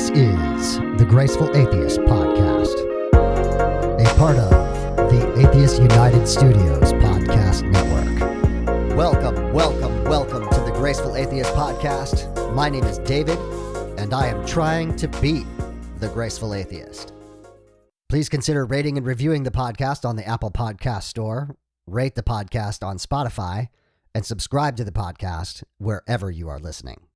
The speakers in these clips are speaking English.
This is the Graceful Atheist Podcast, a part of the Atheist United Studios Podcast Network. Welcome to the Graceful Atheist Podcast. My name is David, and I am trying to be the Graceful Atheist. Please consider rating and reviewing the podcast on the Apple Podcast Store, rate the podcast on Spotify, and subscribe to the podcast wherever you are listening.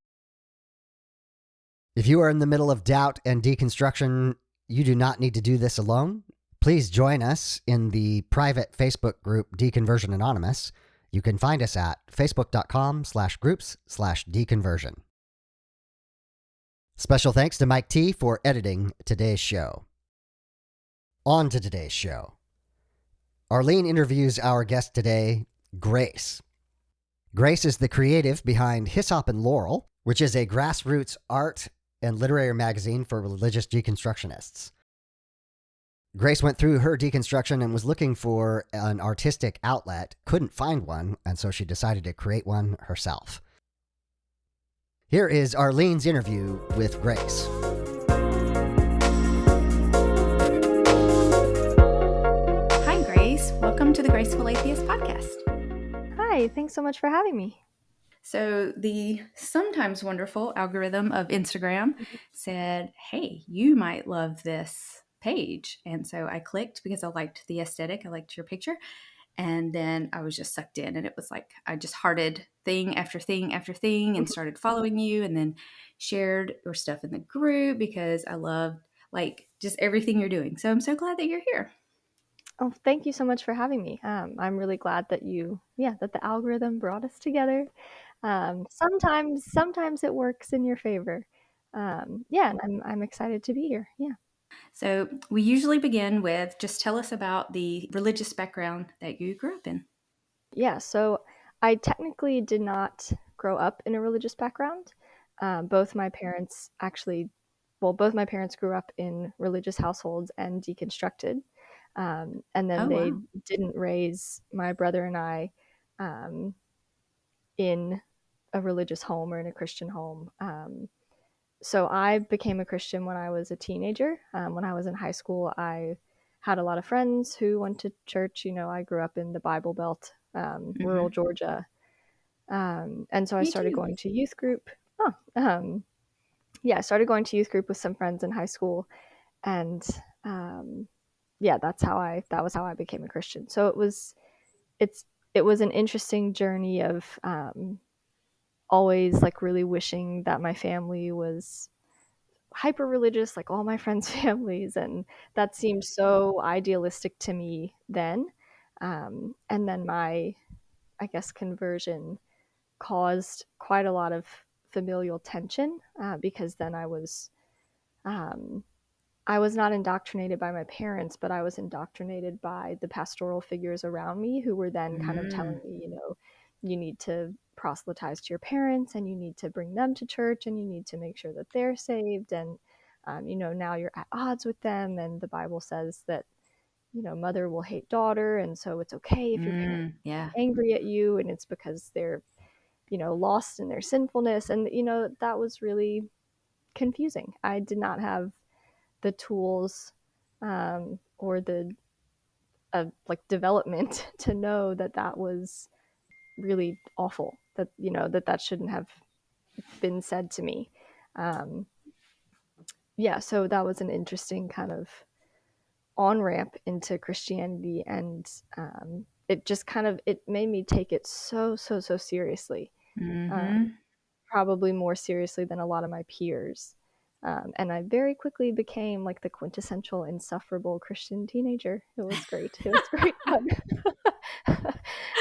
If you are in the middle of doubt and deconstruction, you do not need to do this alone. Please join us in the private Facebook group Deconversion Anonymous. You can find us at facebook.com/groups/deconversion. Special thanks to Mike T for editing today's show. On to today's show. Arlene interviews our guest today, Grace. Grace is the creative behind Hyssop and Laurel, which is a grassroots art and literary magazine for religious deconstructionists. Grace went through her deconstruction and was looking for an artistic outlet, couldn't find one, and so she decided to create one herself. Here is Arlene's interview with Grace. Hi, Grace. Welcome to the Graceful Atheist Podcast. Hi, thanks so much for having me. So the sometimes wonderful algorithm of Instagram said, hey, you might love this page. And so I clicked because I liked the aesthetic. I liked your picture. And then I was just sucked in. And it was like I just hearted thing after thing after thing and started following you and then shared your stuff in the group because I loved like just everything you're doing. So I'm so glad that you're here. Oh, thank you so much for having me. I'm really glad that that the algorithm brought us together. Sometimes it works in your favor. And I'm excited to be here. Yeah. So we usually begin with just tell us about the religious background that you grew up in. Yeah. So I technically did not grow up in a religious background. Both my parents grew up in religious households and deconstructed. And then they didn't raise my brother and I in a religious home or in a Christian home. So I became a Christian when I was a teenager. When I was in high school, I had a lot of friends who went to church. You know, I grew up in the Bible Belt, rural Georgia. And so I started going to youth group. I started going to youth group with some friends in high school. And that was how I became a Christian. So it was an interesting journey of always like really wishing that my family was hyper religious, like all my friends' families, and that seemed so idealistic to me then. And then my, I guess, conversion caused quite a lot of familial tension because then I was not indoctrinated by my parents, but I was indoctrinated by the pastoral figures around me who were then kind of telling me, you know, you need to proselytize to your parents and you need to bring them to church and you need to make sure that they're saved. And, now you're at odds with them. And the Bible says that, mother will hate daughter. And so it's okay if your parents are angry at you and it's because they're, lost in their sinfulness. And, that was really confusing. I did not have the tools or the development to know that was really awful, that that shouldn't have been said to me. So that was an interesting kind of on-ramp into Christianity, and it just it made me take it so seriously, probably more seriously than a lot of my peers. And I very quickly became like the quintessential insufferable Christian teenager. It was great. It was great fun.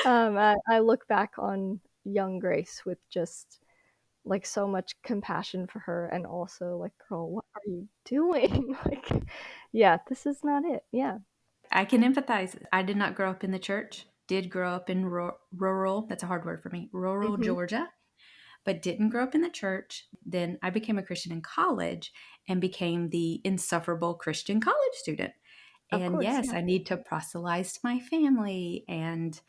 I look back on young Grace with just like so much compassion for her, and also like, girl, what are you doing? Like, yeah, this is not it. Yeah. I can empathize. I did not grow up in the church. Did grow up in rural, that's a hard word for me, rural Georgia, but didn't grow up in the church. Then I became a Christian in college and became the insufferable Christian college student. And yes, I need to proselytize to my family. And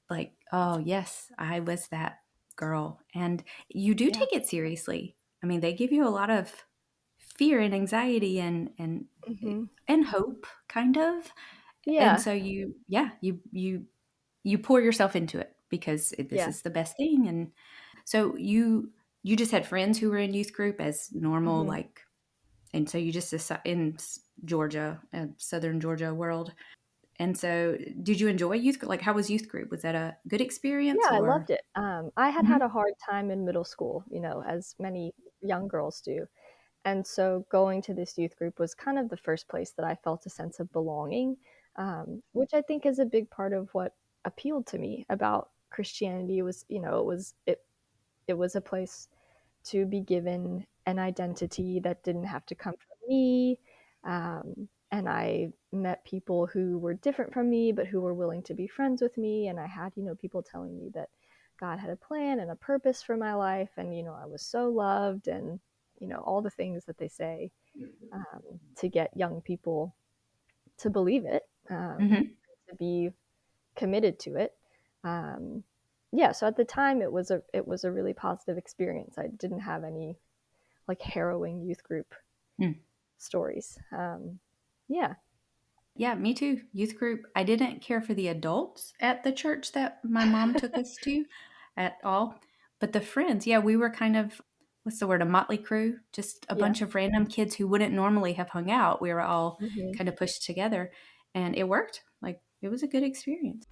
like, oh, yes, I was that girl. And you do take it seriously. I mean, they give you a lot of fear and anxiety and hope, kind of. And Yeah. so you pour yourself into it because this Yeah. is the best thing. And so you just had friends who were in youth group as normal, hmm like, and so you just in Georgia, Southern Georgia world. And so, did you enjoy youth? Like, how was youth group? Was that a good experience Yeah, I or? loved it. I had Mhm. had a hard time in middle school, as many young girls do. And so going to this youth group was kind of the first place that I felt a sense of belonging, which I think is a big part of what appealed to me about Christianity. Was, it was a place to be given an identity that didn't have to come from me. And I met people who were different from me, but who were willing to be friends with me. And I had, people telling me that God had a plan and a purpose for my life. And, I was so loved and, all the things that they say to get young people to believe it, Mhm. to be committed to it. Um, yeah, so at the time it was a really positive experience. I didn't have any like harrowing youth group Mm. stories. Yeah. Yeah, me too. Youth group. I didn't care for the adults at the church that my mom took us to at all, but the friends, yeah, we were kind of, what's the word, a motley crew, just a Yeah. bunch of random kids who wouldn't normally have hung out. We were all hmm kind of pushed together, and it worked. Like, it was a good experience.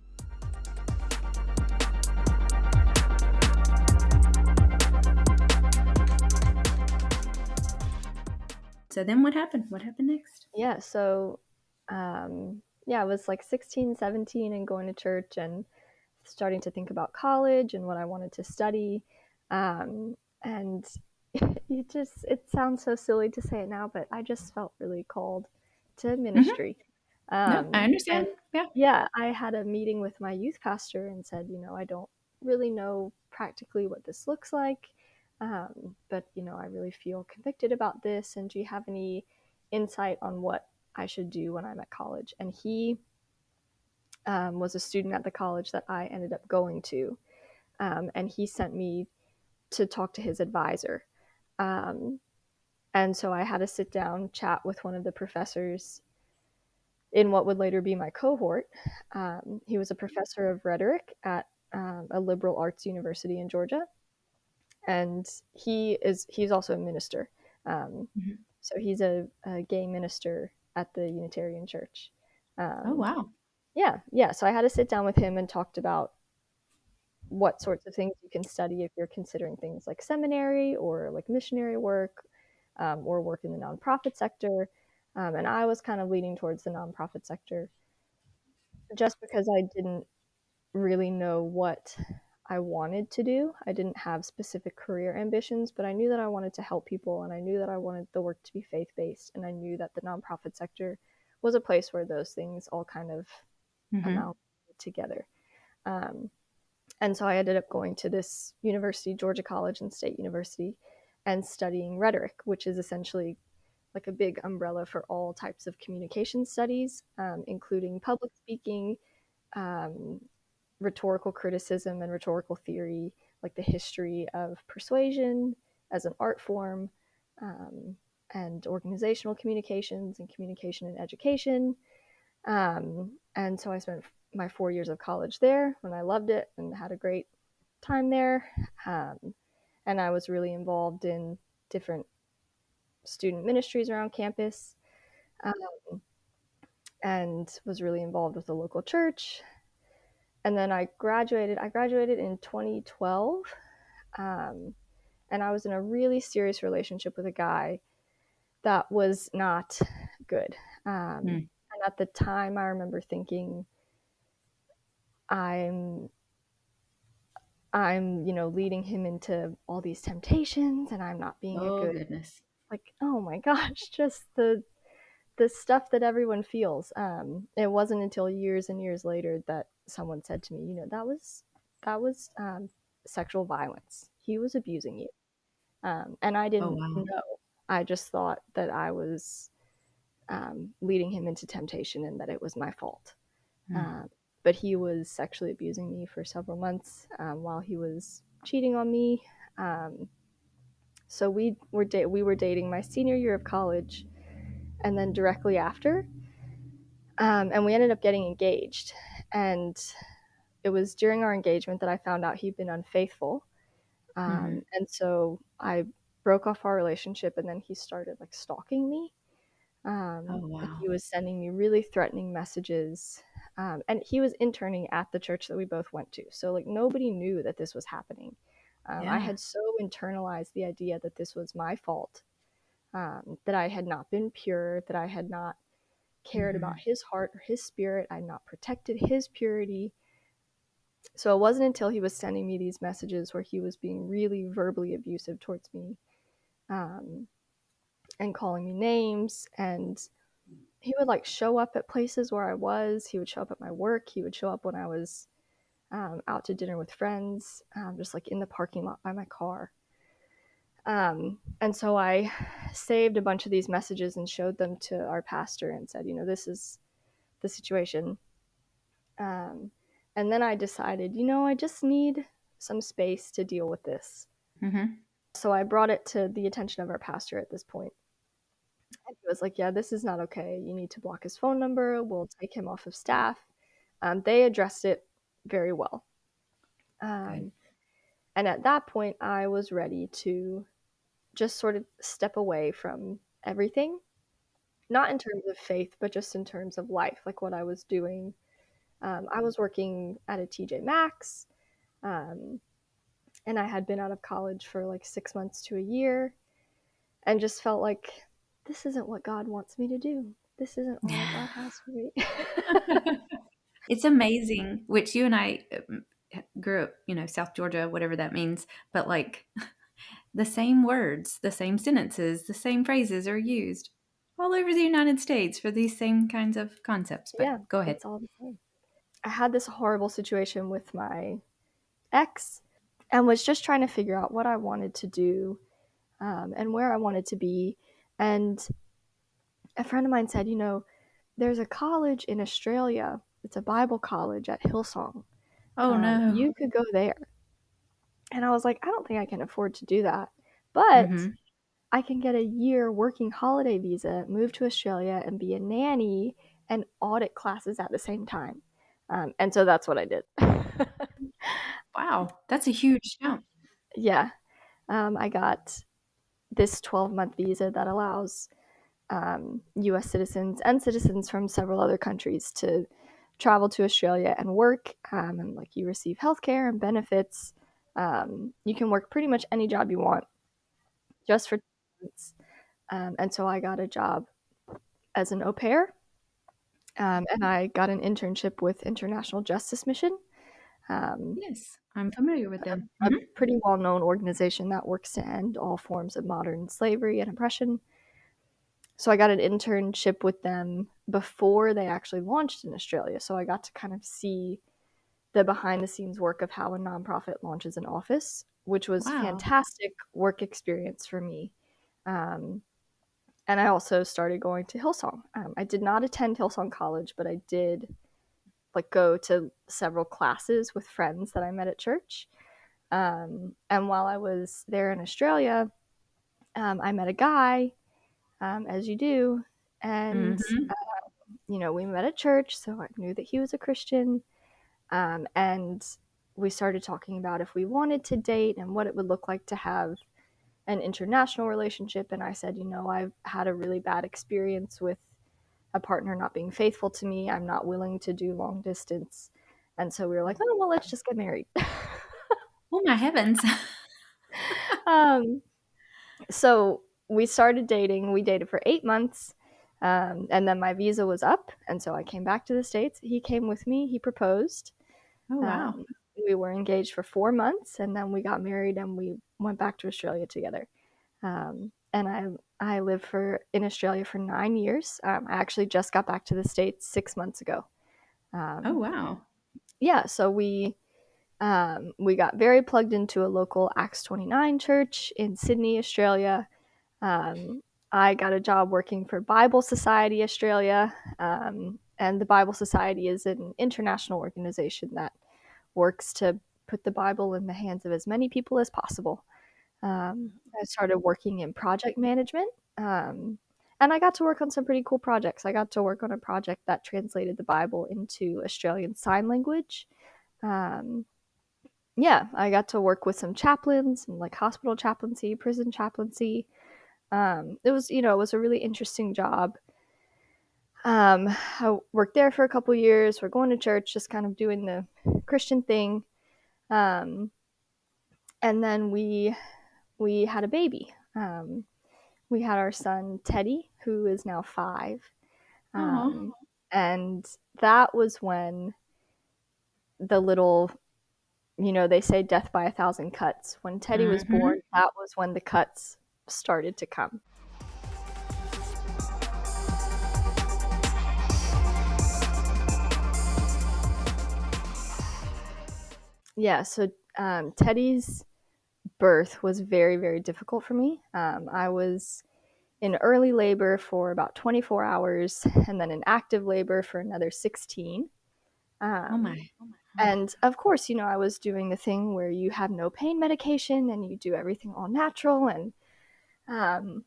So then what happened? What happened next? Yeah. So, yeah, I was like 16, 17 and going to church and starting to think about college and what I wanted to study. And it sounds so silly to say it now, but I just felt really called to Mhm. ministry. No, I And understand. Yeah. yeah, I had a meeting with my youth pastor and said, I don't really know practically what this looks like, but, I really feel convicted about this. And do you have any insight on what I should do when I'm at college? And he was a student at the college that I ended up going to. And he sent me to talk to his advisor. Um, and so I had a sit down chat with one of the professors in what would later be my cohort. He was a professor of rhetoric at a liberal arts university in Georgia, and he's also a minister. Um, Mhm. so he's a gay minister at the Unitarian Church. Oh, Um, wow. yeah, yeah. So I had to sit down with him and talked about what sorts of things you can study if you're considering things like seminary or like missionary work, or work in the nonprofit sector. And I was kind of leaning towards the nonprofit sector just because I didn't really know what I wanted to do. I didn't have specific career ambitions, but I knew that I wanted to help people and I knew that I wanted the work to be faith based. And I knew that the nonprofit sector was a place where those things all kind of Mhm. amount together. Um, and so I ended up going to this university, Georgia College and State University, and studying rhetoric, which is essentially like a big umbrella for all types of communication studies, including public speaking, um, rhetorical criticism and rhetorical theory, like the history of persuasion as an art form, um, and organizational communications and communication in education. And so I spent my 4 years of college there and I loved it and had a great time there. And I was really involved in different student ministries around campus, and was really involved with the local church. And then I graduated in 2012. Um, and I was in a really serious relationship with a guy that was not good. Mm. And at the time, I remember thinking, I'm, leading him into all these temptations, and I'm not being a Oh, good, goodness. like, oh my gosh, just the stuff that everyone feels. It wasn't until years and years later that someone said to me, that was sexual violence. He was abusing you. And I Oh, didn't wow. know. I just thought that I was leading him into temptation and that it was my fault. Mm. Um, but he was sexually abusing me for several months while he was cheating on me. Um, So we were dating my senior year of college, and then directly after, and we ended up getting engaged. And it was during our engagement that I found out he'd been unfaithful. And so I broke off our relationship, and then he started like stalking me. Oh, And wow. he was sending me really threatening messages. And he was interning at the church that we both went to. So like nobody knew that this was happening. I Yeah. had so internalized the idea that this was my fault, that I had not been pure, that I had not cared about his heart or his spirit. I had not protected his purity. So it wasn't until he was sending me these messages where he was being really verbally abusive towards me, um, and calling me names. And he would like show up at places where I was. He would show up at my work. He would show up when I was out to dinner with friends, just like in the parking lot by my car. And so I saved a bunch of these messages and showed them to our pastor and said, this is the situation. Um, and then I decided, I just need some space to deal with this. So I brought it to the attention of our pastor at this point. And he was like, yeah, this is not okay. You need to block his phone number. We'll take him off of staff. They addressed it very well. Good. And at that point, I was ready to just sort of step away from everything, not in terms of faith, but just in terms of life, like what I was doing. I was working at a TJ Maxx, um, and I had been out of college for like 6 months to a year, and just felt like this isn't what God wants me to do. This isn't all that God has for me. It's amazing, which you and I grew up, South Georgia, whatever that means, but like the same words, the same sentences, the same phrases are used all over the United States for these same kinds of concepts. Yeah, But go ahead. it's all the same. I had this horrible situation with my ex and was just trying to figure out what I wanted to do, and where I wanted to be. And a friend of mine said, there's a college in Australia. It's a Bible college at Hillsong. Oh, no. You could go there. And I was like, I don't think I can afford to do that. But I can get a year working holiday visa, move to Australia, and be a nanny and audit classes at the same time. And so that's what I did. Wow. That's a huge jump. Yeah. I got this 12-month visa that allows US citizens and citizens from several other countries to travel to Australia and work. And like you receive healthcare and benefits. You can work pretty much any job you want just for 2 months. And so I got a job as an au pair, and I got an internship with International Justice Mission, um, Yes, I'm familiar with them. a pretty well-known organization that works to end all forms of modern slavery and oppression. So I got an internship with them before they actually launched in Australia. So I got to kind of see the behind the scenes work of how a nonprofit launches an office, which was Wow. fantastic work experience for me. Um, and I also started going to Hillsong. I did not attend Hillsong College, but I did like go to several classes with friends that I met at church. And while I was there in Australia, I met a guy, as you do, and we met at church, so I knew that he was a Christian. And we started talking about if we wanted to date and what it would look like to have an international relationship. And I said, I've had a really bad experience with a partner not being faithful to me. I'm not willing to do long distance. And so we were like, oh, well, let's just get married. Oh, my heavens. um, so we started dating. We dated for 8 months. And then my visa was up. And so I came back to the States. He came with me. He proposed. Oh, wow. We were engaged for 4 months, and then we got married and we went back to Australia together. And I lived in Australia for 9 years. I actually just got back to the States 6 months ago. Oh, wow. Yeah, so we got very plugged into a local Acts 29 church in Sydney, Australia. I got a job working for Bible Society Australia, and the Bible Society is an international organization that works to put the Bible in the hands of as many people as possible. I started working in project management. And I got to work on some pretty cool projects. I got to work on a project that translated the Bible into Australian Sign Language. Um, yeah, I got to work with some chaplains, like hospital chaplaincy, prison chaplaincy. It was, it was a really interesting job. I worked there for a couple years. We're going to church, just kind of doing the Christian thing. Um, and then we had a baby. We had our son Teddy, who is now 5. Oh, And that was when the little, they say death by 1,000 cuts. When Teddy was born, that was when the cuts started to come. Yeah, so Teddy's birth was very, very difficult for me. I was in early labor for about 24 hours and then in active labor for another 16. oh my. And of course, I was doing the thing where you have no pain medication and you do everything all natural. And um,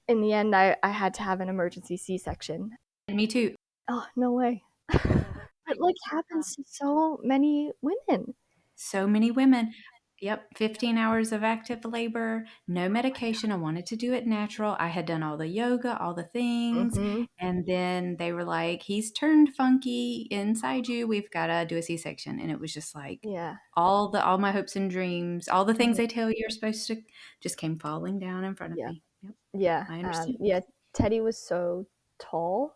in the end, I had to have an emergency C-section. Me too. Oh, no way. It like happens to so many women. So many women. Yep, 15 hours of active labor, no medication. I wanted to do it natural. I had done all the yoga, all the things. Mm-hmm. And then they were like, he's turned funky inside you. We've got to do a C-section. And it was just like Yeah. all my hopes and dreams, all the things Mm-hmm. they tell you you're supposed to just came falling down in front of Yeah. me. Yep, Yeah. I understand. Yeah. Teddy was so tall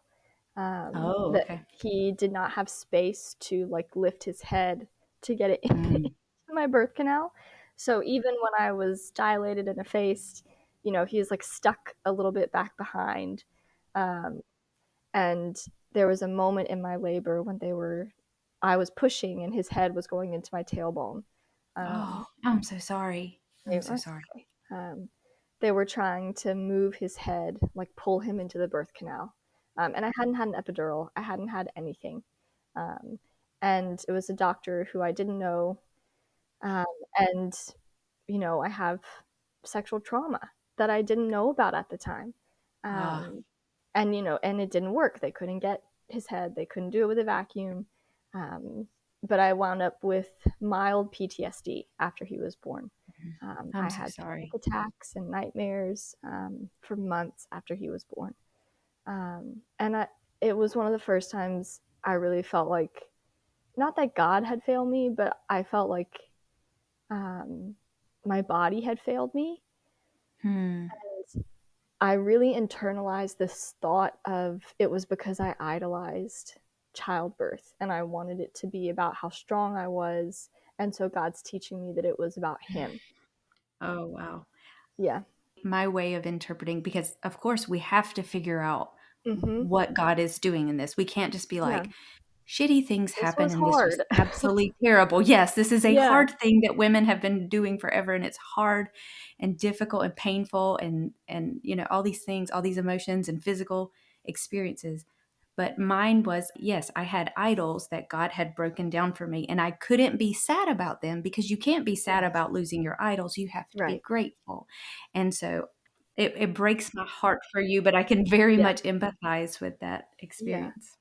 Oh, that okay. he did not have space to like lift his head to get it into Mm. my birth canal. So even when I was dilated and effaced, he's like stuck a little bit back behind. Um, and there was a moment in my labor when I was pushing and his head was going into my tailbone. Oh, Um, I'm so sorry. I'm so that's sorry. okay. They were trying to move his head, like pull him into the birth canal. And I hadn't had an epidural. I hadn't had anything. Um, and it was a doctor who I didn't know. Um, and, I have sexual trauma that I didn't know about at the time. Ah, And, and it didn't work. They couldn't get his head, they couldn't do it with a vacuum. But I wound up with mild PTSD after he was born. I I'm so had panic sorry. attacks and nightmares for months after he was born. It was one of the first times I really felt like, not that God had failed me, but I felt like um, my body had failed me. Hmm. And I really internalized this thought of it was because I idolized childbirth and I wanted it to be about how strong I was. And so God's teaching me that it was about Him. Oh, wow. Yeah. My way of interpreting, because of course we have to figure out Mm-hmm. what God is doing in this. We can't just be Yeah. like, shitty things This happen was and this was hard. absolutely terrible. Yes, this is a Yeah. hard thing that women have been doing forever and it's hard and difficult and painful and all these things, all these emotions and physical experiences. But mine was, yes, I had idols that God had broken down for me and I couldn't be sad about them because you can't be sad Yes. about losing your idols. You have to be Right. grateful. And so it breaks my heart for you, but I can very Yeah. much empathize with that Yeah. experience.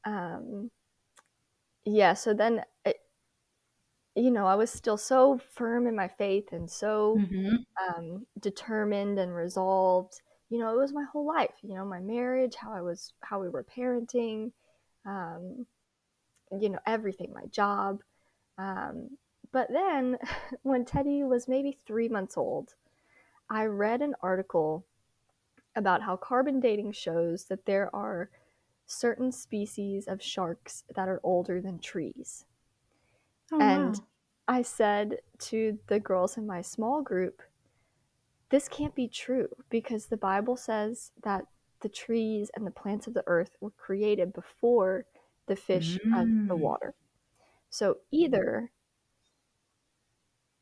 Um, yeah. So then, I was still so firm in my faith and so Hmm. determined and resolved. It was my whole life. My marriage, how we were parenting, um, everything, my job. Um, but then, when Teddy was maybe 3 months old, I read an article about how carbon dating shows that there are certain species of sharks that are older than trees. Oh, And wow. I said to the girls in my small group, this can't be true because the Bible says that the trees and the plants of the earth were created before the fish of the Mm. water. So either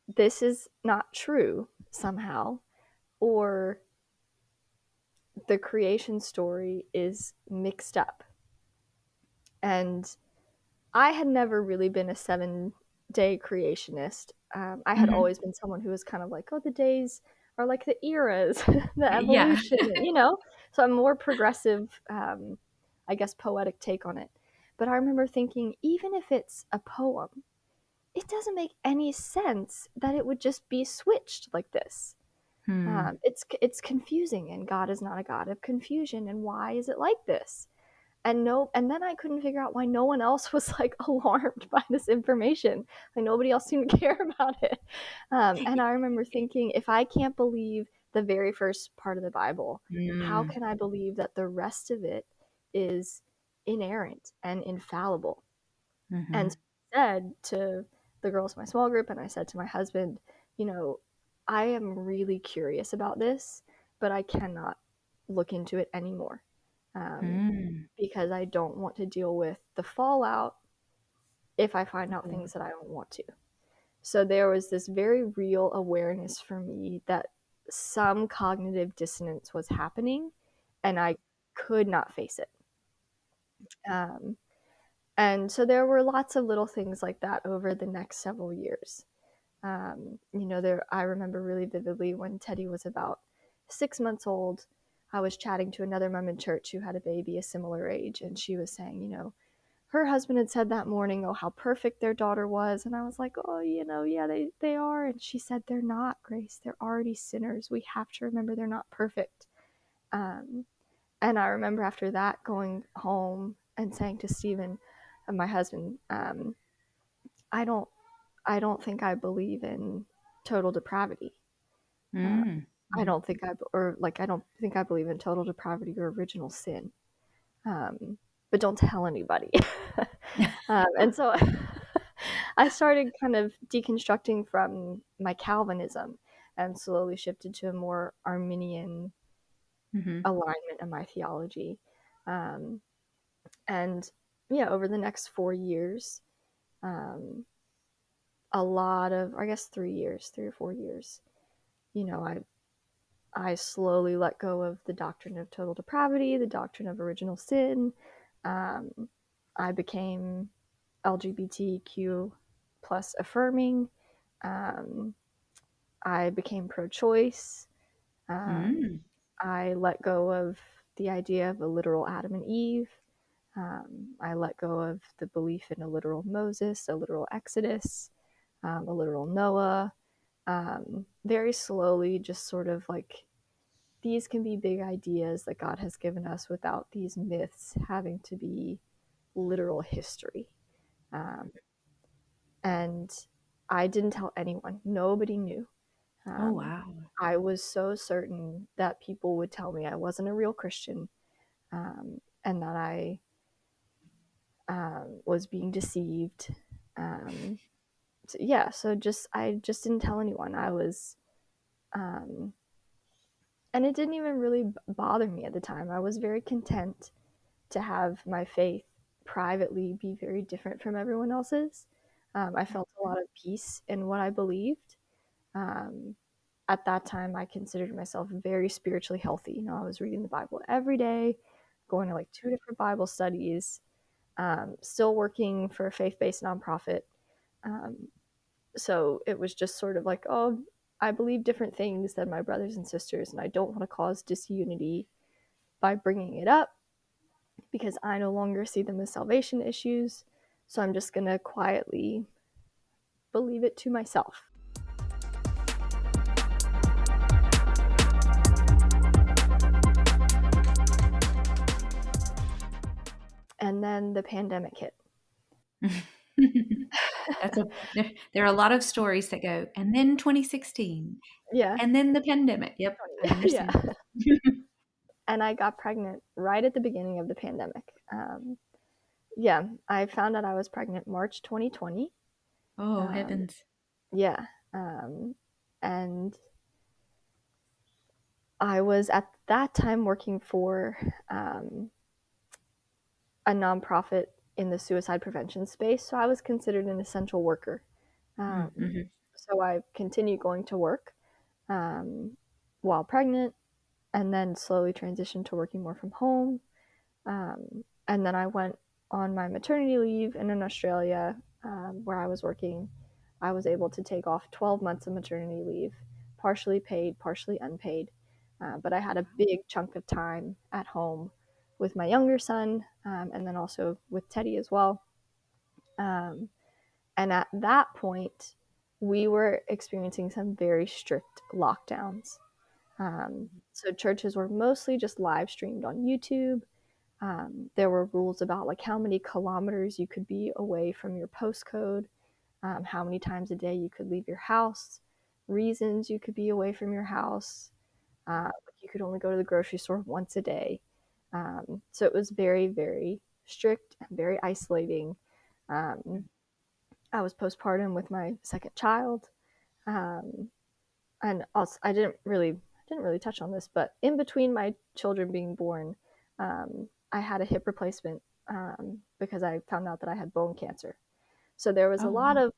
this is not true somehow, or the creation story is mixed up. And I had never really been a 7-day creationist. I had always been someone who was kind of like, oh, the days are like the eras, the Yeah. evolution, so I'm more progressive, I guess, poetic take on it. But I remember thinking, even if it's a poem, it doesn't make any sense that it would just be switched like this. It's confusing, and God is not a God of confusion. And why is it like this? And then I couldn't figure out why no one else was like alarmed by this information. Like nobody else seemed to care about it. And I remember thinking, if I can't believe the very first part of the Bible, how can I believe that the rest of it is inerrant and infallible? And so I said to the girls in my small group, and I said to my husband, I am really curious about this, but I cannot look into it anymore. Because I don't want to deal with the fallout if I find out things that I don't want to. So there was this very real awareness for me that some cognitive dissonance was happening, and I could not face it. And so there were lots of little things like that over the next several years. I remember really vividly when Teddy was about 6 months old, I was chatting to another mom in church who had a baby a similar age, and she was saying, her husband had said that morning, oh, how perfect their daughter was. And I was like, oh, yeah, they are. And she said, they're not, Grace. They're already sinners. We have to remember they're not perfect. And I remember after that going home and saying to Stephen, my husband, I don't think I believe in total depravity. I don't think I don't think I believe in total depravity or original sin. But don't tell anybody. And so I started kind of deconstructing from my Calvinism and slowly shifted to a more Arminian alignment in my theology. And yeah, over the next 4 years, a lot of, I guess 3 or 4 years, I slowly let go of the doctrine of total depravity, the doctrine of original sin. I became LGBTQ plus affirming. I became pro-choice. I let go of the idea of a literal Adam and Eve. I let go of the belief in a literal Moses, a literal Exodus, a literal Noah. Very slowly, just sort of like, these can be big ideas that God has given us without these myths having to be literal history. And I didn't tell anyone. Nobody knew. Oh, wow. I was so certain that people would tell me I wasn't a real Christian, and that I was being deceived. I just didn't tell anyone. I was, and it didn't even really bother me at the time. I was very content to have my faith privately be very different from everyone else's. I felt a lot of peace in what I believed. At that time, I considered myself very spiritually healthy. I was reading the Bible every day, going to like 2 different Bible studies, still working for a faith-based nonprofit. So it was just sort of like, oh, I believe different things than my brothers and sisters, and I don't want to cause disunity by bringing it up because I no longer see them as salvation issues. So I'm just going to quietly believe it to myself. And then the pandemic hit. There are a lot of stories that go, and then 2016. Yeah. And then the pandemic. Yep. I understand. Yeah. And I got pregnant right at the beginning of the pandemic. I found out I was pregnant March 2020. Oh, heavens. Yeah. And I was at that time working for a nonprofit in the suicide prevention space. So I was considered an essential worker. So I continued going to work while pregnant, and then slowly transitioned to working more from home. And then I went on my maternity leave, and in Australia, where I was working, I was able to take off 12 months of maternity leave, partially paid, partially unpaid. But I had a big chunk of time at home with my younger son, and then also with Teddy as well. Um, and at that point, we were experiencing some very strict lockdowns. So churches were mostly just live streamed on YouTube. There were rules about like how many kilometers you could be away from your postcode, how many times a day you could leave your house, reasons you could be away from your house. You could only go to the grocery store once a day. So it was very, very strict and very isolating. Um, I was postpartum with my second child, um, and also I didn't really touch on this, but in between my children being born, I had a hip replacement because I found out that I had bone cancer. So there was a Oh, lot wow. of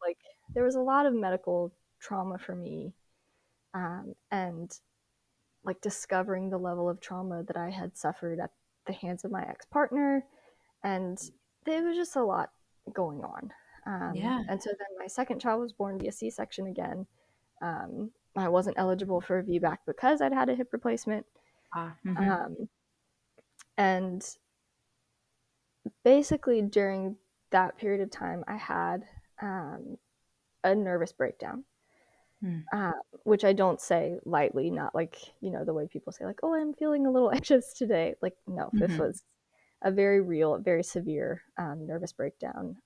there was a lot of medical trauma for me, and like discovering the level of trauma that I had suffered at the hands of my ex partner, and there was just a lot going on. Yeah. And so then my second child was born via C-section again. I wasn't eligible for a VBAC because I'd had a hip replacement. Mm-hmm. Um, and basically, during that period of time, I had a nervous breakdown, Mm. which I don't say lightly, not like, the way people say, like, oh, I'm feeling a little anxious today. Like, no, this Mm-hmm. was a very real, very severe nervous breakdown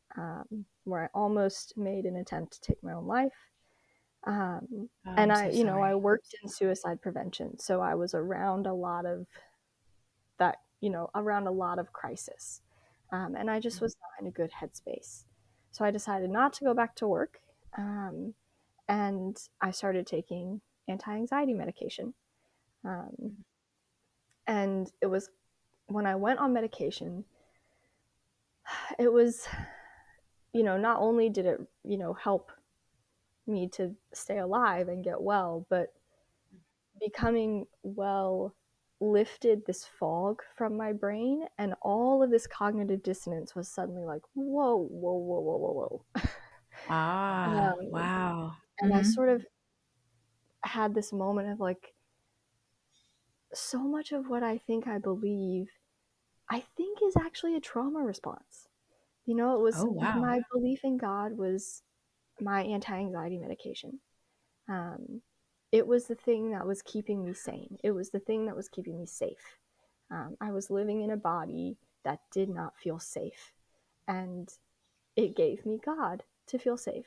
where I almost made an attempt to take my own life. Oh, And I'm so I sorry. worked in suicide prevention, so I was around a lot of that, around a lot of crisis. And I just was not in a good headspace. So I decided not to go back to work. And I started taking anti anxiety medication. Um, and it was when I went on medication, it was, not only did it, help me to stay alive and get well, but becoming well lifted this fog from my brain, and all of this cognitive dissonance was suddenly like, whoa, whoa, whoa, whoa, whoa, whoa. um, Wow. and I Mm-hmm. sort of had this moment of like, so much of what I think I believe, I think is actually a trauma response. It was Oh, wow. my belief in God was my anti-anxiety medication. Um, it was the thing that was keeping me sane. It was the thing that was keeping me safe. I was living in a body that did not feel safe, and it gave me God to feel safe.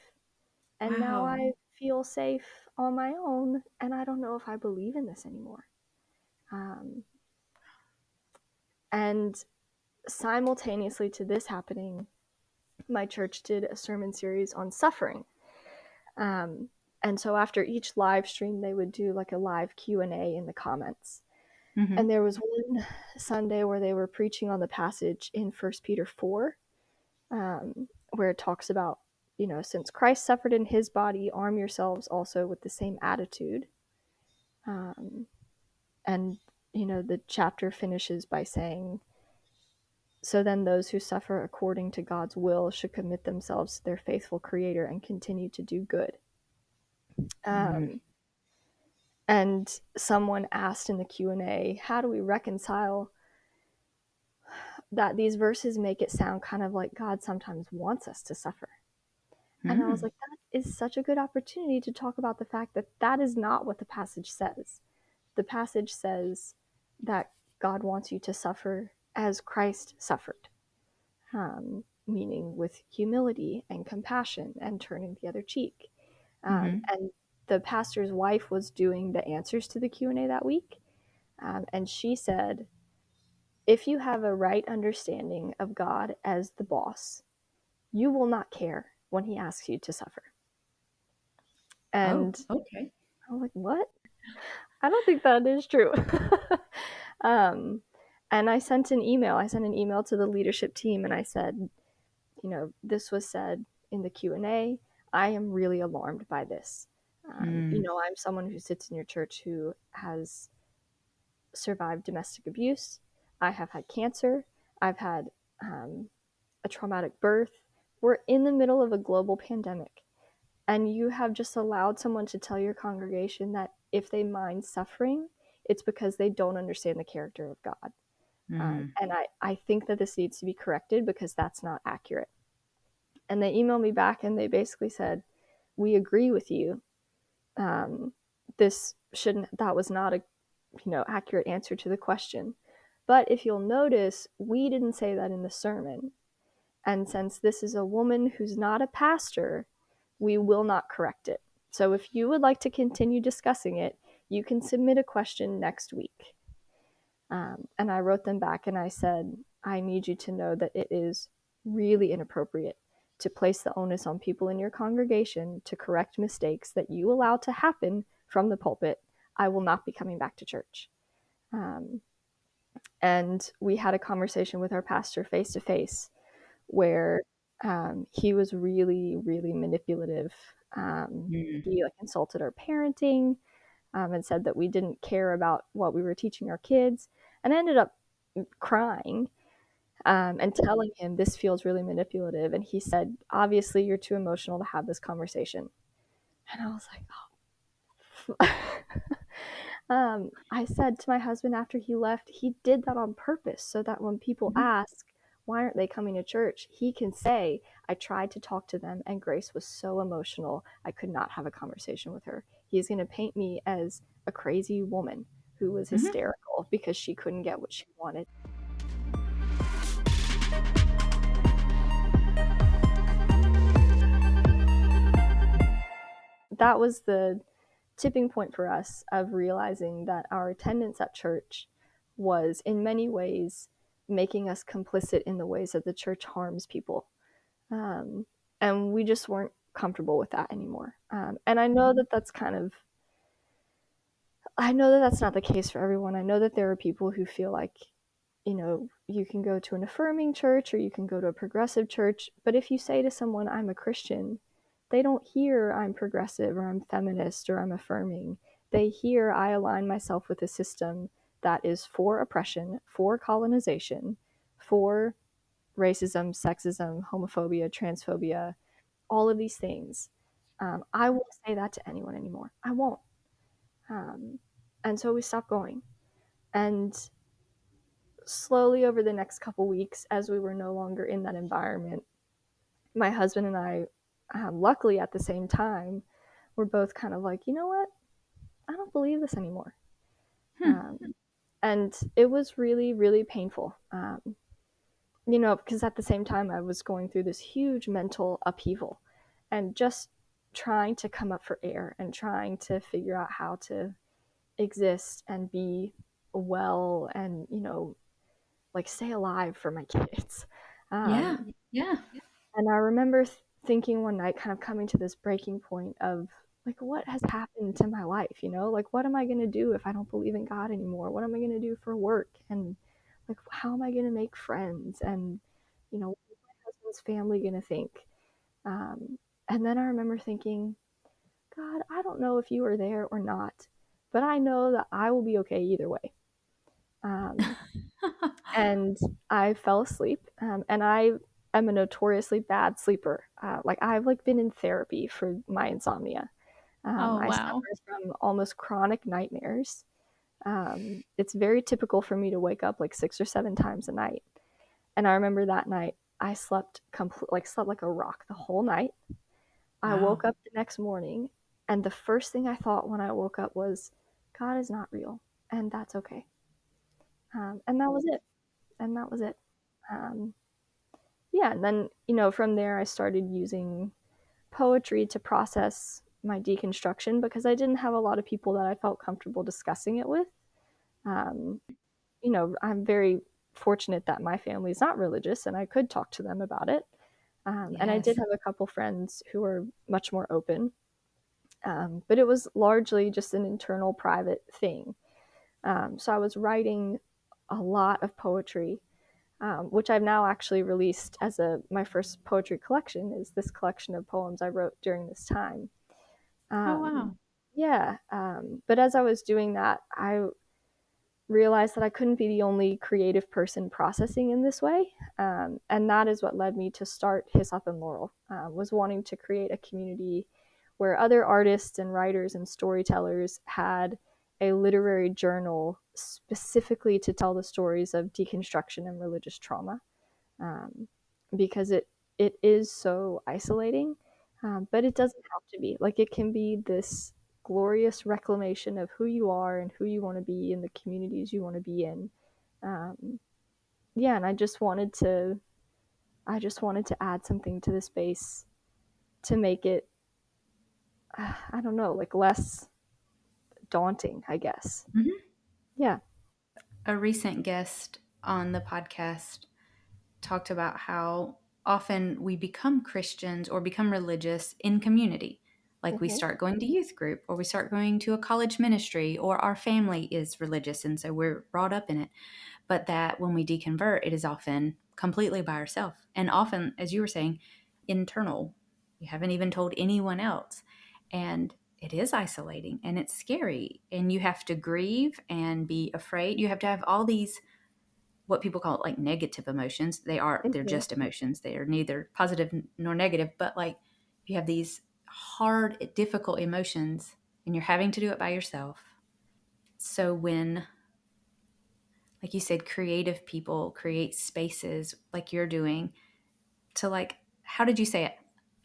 And now Wow. I feel safe on my own, and I don't know if I believe in this anymore. Um, and simultaneously to this happening, my church did a sermon series on suffering. Um, and so after each live stream, they would do like a live Q&A in the comments. Mm-hmm. And there was one Sunday where they were preaching on the passage in 1 Peter 4, where it talks about, since Christ suffered in his body, arm yourselves also with the same attitude. Um, and, the chapter finishes by saying, so then those who suffer according to God's will should commit themselves to their faithful creator and continue to do good. Mm-hmm. And someone asked in the Q&A, how do we reconcile that these verses make it sound kind of like God sometimes wants us to suffer? And I was Mm. like, that is such a good opportunity to talk about the fact that that is not what the passage says. The passage says that God wants you to suffer as Christ suffered, meaning with humility and compassion and turning the other cheek. Mm-hmm. And the pastor's wife was doing the answers to the Q&A that week. And she said, if you have a right understanding of God as the boss, you will not care when he asks you to suffer. Oh, And okay. I'm like, what? I don't think that is true. um, and I sent an email. I sent an email to the leadership team, and I said, this was said in the Q&A. I am really alarmed by this. Mm. I'm someone who sits in your church who has survived domestic abuse. I have had cancer. I've had a traumatic birth. We're in the middle of a global pandemic. and you have just allowed someone to tell your congregation that if they mind suffering, it's because they don't understand the character of God. And I think that this needs to be corrected because that's not accurate. And they emailed me back and they basically said, we agree with you. That was not a accurate answer to the question. But if you'll notice, we didn't say that in the sermon. And since this is a woman who's not a pastor, we will not correct it. So if you would like to continue discussing it, you can submit a question next week. And I wrote them back and I said, I need you to know that it is really inappropriate to place the onus on people in your congregation to correct mistakes that you allow to happen from the pulpit. I will not be coming back to church. And we had a conversation with our pastor face to face where he was really, really manipulative. He insulted our parenting and said that we didn't care about what we were teaching our kids. And I ended up crying and telling him this feels really manipulative. And he said, obviously, you're too emotional to have this conversation. And I was like, oh. I said to my husband after he left, he did that on purpose so that when people ask, why aren't they coming to church? He can say, I tried to talk to them and Grace was so emotional, I could not have a conversation with her. He's going to paint me as a crazy woman who was hysterical because she couldn't get what she wanted. That was the tipping point for us of realizing that our attendance at church was in many ways making us complicit in the ways that the church harms people. And we just weren't comfortable with that anymore. And I know that that's not the case for everyone. I know that there are people who feel like, you can go to an affirming church or you can go to a progressive church. But if you say to someone, I'm a Christian, they don't hear I'm progressive or I'm feminist or I'm affirming. They hear I align myself with a system that is for oppression, for colonization, for racism, sexism, homophobia, transphobia, all of these things. I won't say that to anyone anymore. I won't. And so we stopped going. And slowly over the next couple weeks, as we were no longer in that environment, my husband and I, luckily at the same time, were both kind of like, you know what? I don't believe this anymore. And it was really, really painful. Because at the same time, I was going through this huge mental upheaval and just trying to come up for air and trying to figure out how to exist and be well and, stay alive for my kids. Yeah. And I remember thinking one night, kind of coming to this breaking point of, what has happened to my life? What am I going to do if I don't believe in God anymore? What am I going to do for work? And, how am I going to make friends? And, what is my husband's family going to think? And then I remember thinking, God, I don't know if you are there or not, but I know that I will be okay either way. And I fell asleep, and I am a notoriously bad sleeper. I've been in therapy for my insomnia. I suffer from almost chronic nightmares. It's very typical for me to wake up 6 or 7 times a night. And I remember that night I slept like a rock the whole night. I woke up the next morning, and the first thing I thought when I woke up was, God is not real, and that's okay. And that was it. Yeah, and then, from there I started using poetry to process my deconstruction because I didn't have a lot of people that I felt comfortable discussing it with. I'm very fortunate that my family is not religious and I could talk to them about it. And I did have a couple friends who were much more open. But it was largely just an internal private thing. So I was writing a lot of poetry, which I've now actually released as my first poetry collection, is this collection of poems I wrote during this time. Yeah. But as I was doing that, I realized that I couldn't be the only creative person processing in this way. And that is what led me to start Hyssop and Laurel, was wanting to create a community where other artists and writers and storytellers had a literary journal specifically to tell the stories of deconstruction and religious trauma, because it is so isolating, but it doesn't have to be. Like, it can be this glorious reclamation of who you are and who you want to be in the communities you want to be in. Yeah, and I just wanted to add something to the space to make it, I don't know, like less daunting, I guess. Mm-hmm. Yeah. A recent guest on the podcast talked about how often we become Christians or become religious in community. Like, we Mm-hmm. start going to youth group, or we start going to a college ministry, or our family is religious and so we're brought up in it. But that when we deconvert, it is often completely by ourselves. And often, as you were saying, internal. You haven't even told anyone else. And it is isolating and it's scary. And you have to grieve and be afraid. You have to have all these, what people call like negative emotions. They're Mm-hmm. just emotions. They are neither positive nor negative. But like, you have these hard, difficult emotions and you're having to do it by yourself. So when, like you said, creative people create spaces like you're doing to, like, how did you say it?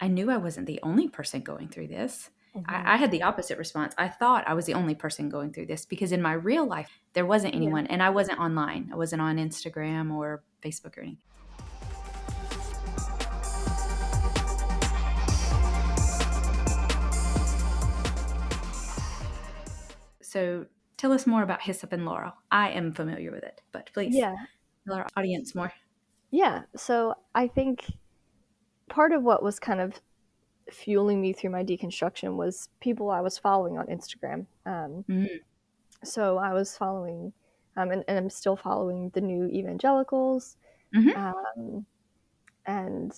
I knew I wasn't the only person going through this. Mm-hmm. I had the opposite response. I thought I was the only person going through this because in my real life, there wasn't Yeah. anyone, and I wasn't online. I wasn't on Instagram or Facebook or anything. So tell us more about Hyssop and Laurel. I am familiar with it, but please Yeah. tell our audience more. Yeah. So I think part of what was kind of fueling me through my deconstruction was people I was following on Instagram. Mm-hmm. So I was following, and I'm still following the new evangelicals, Mm-hmm. um, and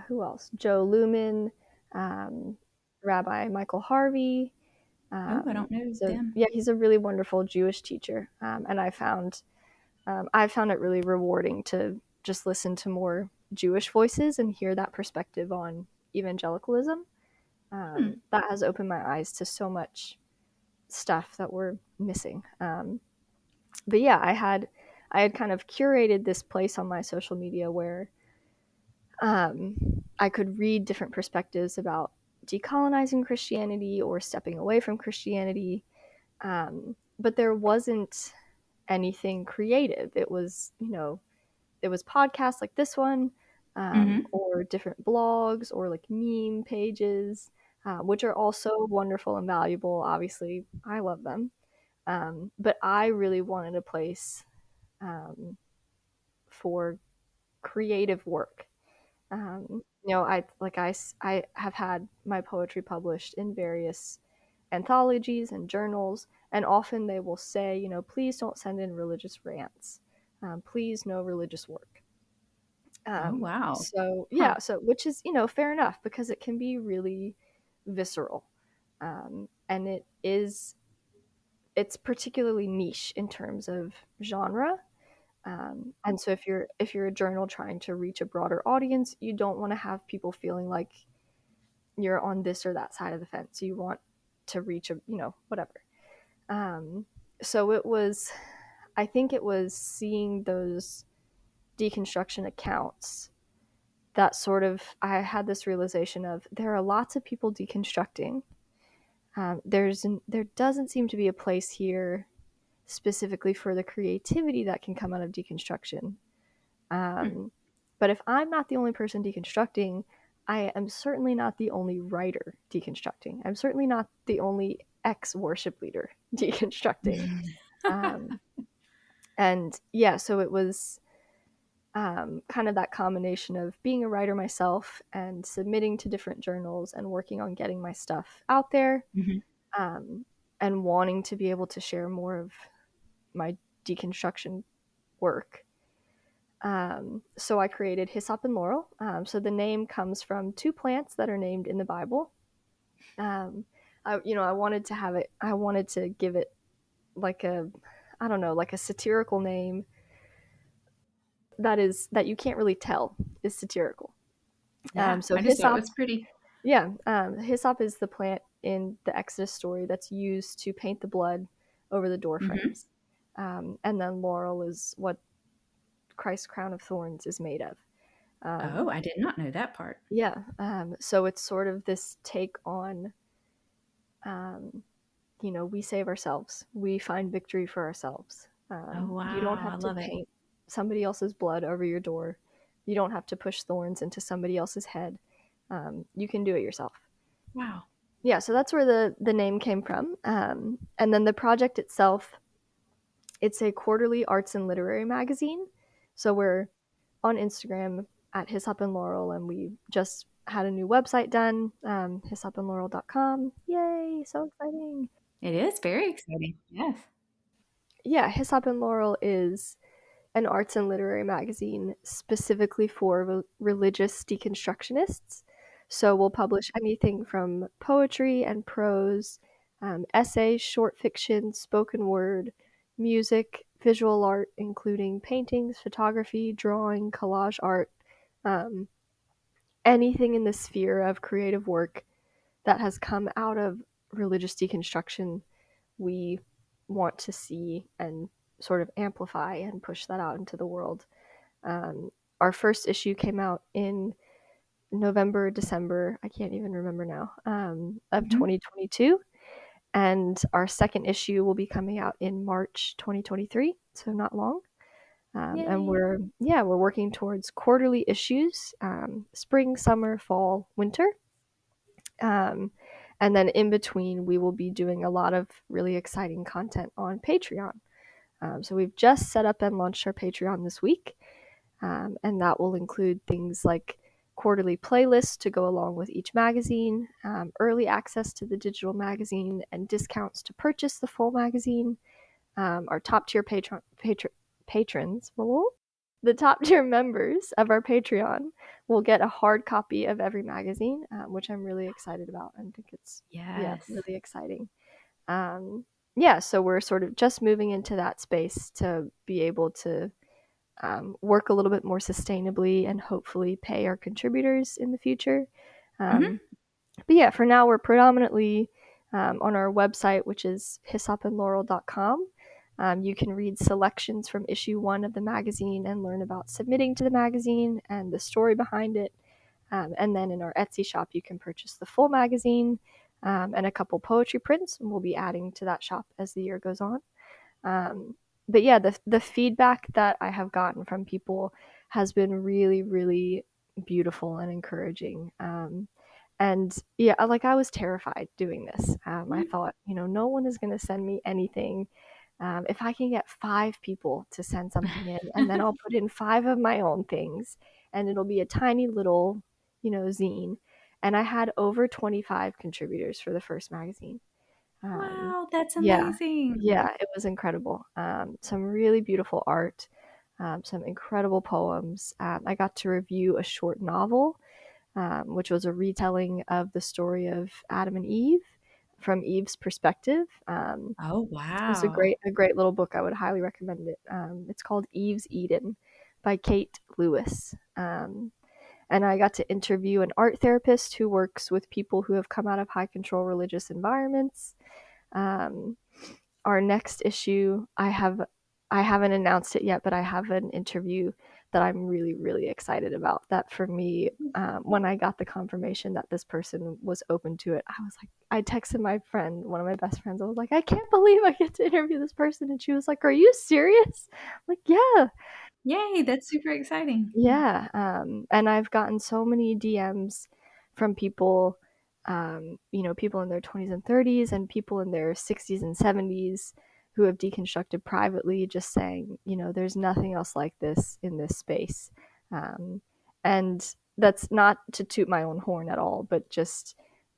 who else? Joe Lumen, um, Rabbi Michael Harvey. Oh, I don't know So them. yeah, he's a really wonderful Jewish teacher, and I found it really rewarding to just listen to more Jewish voices and hear that perspective on evangelicalism. Hmm. That has opened my eyes to so much stuff that we're missing. But yeah, I had kind of curated this place on my social media where um, I could read different perspectives about decolonizing Christianity or stepping away from Christianity. But there wasn't anything creative. It was, it was podcasts like this one, Mm-hmm. or different blogs or like meme pages, which are also wonderful and valuable. Obviously, I love them. But I really wanted a place um, for creative work. I have had my poetry published in various anthologies and journals, and often they will say, please don't send in religious rants. Please, no religious work. Oh, wow. So Huh. yeah, so which is fair enough because it can be really visceral, and it's particularly niche in terms of genre. And so if you're a journal trying to reach a broader audience, you don't want to have people feeling like you're on this or that side of the fence. You want to reach a whatever. Um, so I think it was seeing those deconstruction accounts that sort of I had this realization of there are lots of people deconstructing. There doesn't seem to be a place here specifically for the creativity that can come out of deconstruction. Hmm. Um, but if I'm not the only person deconstructing, I am certainly not the only writer deconstructing. I'm certainly not the only ex worship leader deconstructing. Um, and yeah, so it was kind of that combination of being a writer myself and submitting to different journals and working on getting my stuff out there, Mm-hmm. um, and wanting to be able to share more of my deconstruction work. So I created Hyssop and Laurel. So the name comes from two plants that are named in the Bible. I wanted to have it. I wanted to give it like I don't know, like a satirical name that you can't really tell is satirical. Yeah, So I just thought it hyssop, was pretty. Yeah, hyssop is the plant in the Exodus story that's used to paint the blood over the door Mm-hmm. frames. And then laurel is what Christ's crown of thorns is made of. Oh, Um, I did not know that part. yeah, so it's sort of this take on, um, we save ourselves. We find victory for ourselves. Oh, You don't wow. I have to love it. paint somebody else's blood over your door. You don't have to push thorns into somebody else's head. You can do it yourself. Wow. Yeah, so that's where the name came from. And then the project itself, it's a quarterly arts and literary magazine. So we're on Instagram at Hyssop and Laurel, and we just had a new website done, hyssopandlaurel.com. Yay, so exciting. It is very exciting. Yes. Yeah, Hyssop and Laurel is an arts and literary magazine specifically for religious deconstructionists. So we'll publish anything from poetry and prose, essays, short fiction, spoken word, music, visual art, including paintings, photography, drawing, collage art, um, anything in the sphere of creative work that has come out of religious deconstruction. We want to see and sort of amplify and push that out into the world. Um, our first issue came out in November, December, I can't even remember now, of Mm-hmm. 2022. And our second issue will be coming out in March 2023, so not long. And Yay. we're working towards quarterly issues, spring, summer, fall, winter. Um, and then in between, we will be doing a lot of really exciting content on Patreon. So we've just set up and launched our Patreon this week. And that will include things like quarterly playlists to go along with each magazine, early access to the digital magazine, and discounts to purchase the full magazine. Our top tier patrons, the top tier members of our Patreon will get a hard copy of every magazine, which I'm really excited about and think it's, yeah, Yes. really exciting. Um, yeah, so we're sort of just moving into that space to be able to work a little bit more sustainably and hopefully pay our contributors in the future. Mm-hmm. Um, but yeah, for now, we're predominantly on our website, which is hyssopandlaurel.com. You can read selections from issue 1 of the magazine and learn about submitting to the magazine and the story behind it. And then in our Etsy shop, you can purchase the full magazine and a couple poetry prints, and we'll be adding to that shop as the year goes on. But yeah, the feedback that I have gotten from people has been really, really beautiful and encouraging. And yeah, like I was terrified doing this. I thought, no one is going to send me anything. If I can get 5 people to send something in, and then I'll put in 5 of my own things, and it'll be a tiny little, zine. And I had over 25 contributors for the first magazine. Um, Wow, that's yeah, amazing. yeah, it was incredible. Some really beautiful art, some incredible poems. I got to review a short novel, which was a retelling of the story of Adam and Eve from Eve's perspective. Oh, It was wow. a great little book. I would highly recommend it. It's called Eve's Eden by Kate Lewis. And I got to interview an art therapist who works with people who have come out of high control religious environments. Um, our next issue, I haven't announced it yet, but I have an interview that I'm really, really excited about. That for me, when I got the confirmation that this person was open to it, I was like, I texted my friend, one of my best friends. I was like, I can't believe I get to interview this person, and she was like, Are you serious? I'm like, yeah, Yay, that's super exciting. yeah. And I've gotten so many DMs from people, people in their 20s and 30s and people in their 60s and 70s who have deconstructed privately, just saying, there's nothing else like this in this space. Um, and that's not to toot my own horn at all, but just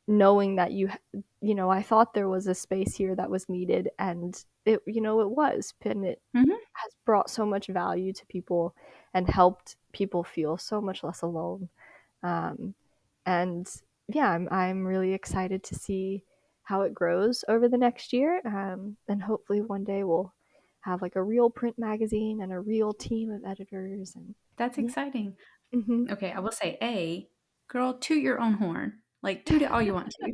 knowing that I thought there was a space here that was needed, and it was, and it Mm-hmm. has brought so much value to people and helped people feel so much less alone. Um, and yeah, I'm really excited to see how it grows over the next year. And hopefully one day we'll have like a real print magazine and a real team of editors. And That's yeah. exciting. Hmm. Okay, I will say A, girl, toot your own horn. Like, toot it all you want to.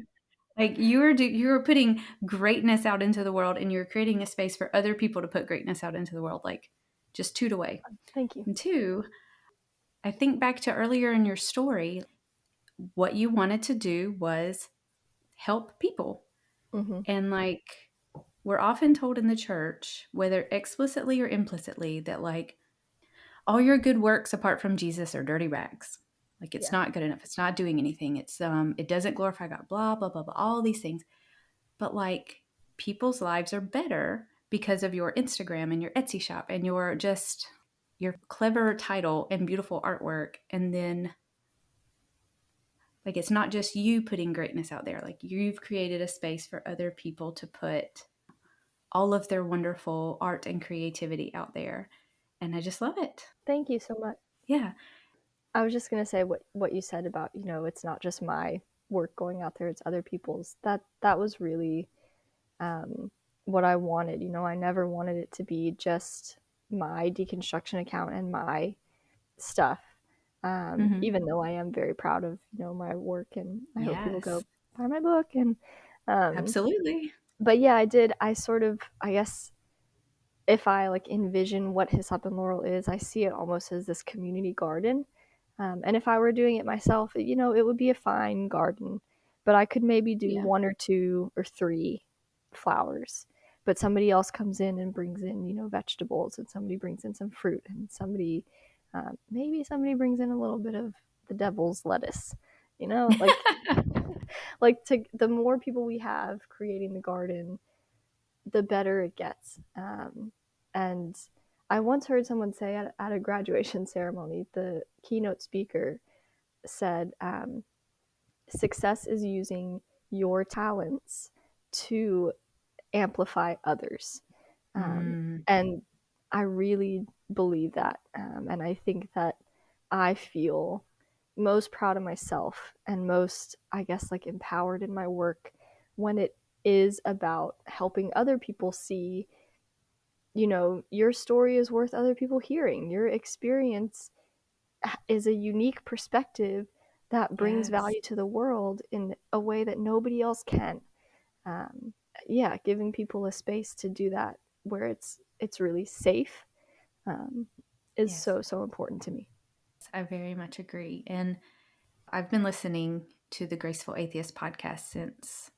Like, you're putting greatness out into the world, and you're creating a space for other people to put greatness out into the world. Like, just toot away. Thank you. And two, I think back to earlier in your story, what you wanted to do was help people. Mm-hmm. And like, we're often told in the church, whether explicitly or implicitly, that like all your good works apart from Jesus are dirty rags. Like, it's Yeah. not good enough. It's not doing anything. It doesn't glorify God, blah, blah, blah, blah, all these things. But like, people's lives are better because of your Instagram and your Etsy shop and your clever title and beautiful artwork. And then like, it's not just you putting greatness out there. Like, you've created a space for other people to put all of their wonderful art and creativity out there. And I just love it. Thank you so much. Yeah. I was just going to say what you said about, it's not just my work going out there, it's other people's. That was really what I wanted. I never wanted it to be just my deconstruction account and my stuff. Even though I am very proud of, my work, and I hope people go Yes. buy my book. And Absolutely. but yeah, I sort of, I guess, if I like envision what Hyssop and Laurel is, I see it almost as this community garden. And if I were doing it myself, it would be a fine garden, but I could maybe do Yeah. 1 or 2 or 3 flowers. But somebody else comes in and brings in, vegetables, and somebody brings in some fruit, and maybe somebody brings in a little bit of the devil's lettuce, like the more people we have creating the garden, the better it gets. And I once heard someone say at a graduation ceremony, the keynote speaker said, success is using your talents to amplify others. And I really believe that. And I think that I feel most proud of myself and most, I guess, like empowered in my work when it is about helping other people see, your story is worth other people hearing. Your experience is a unique perspective that brings Yes. value to the world in a way that nobody else can. Um, yeah, giving people a space to do that where it's really safe, is Yes. so important to me. I very much agree. And I've been listening to the Graceful Atheist podcast since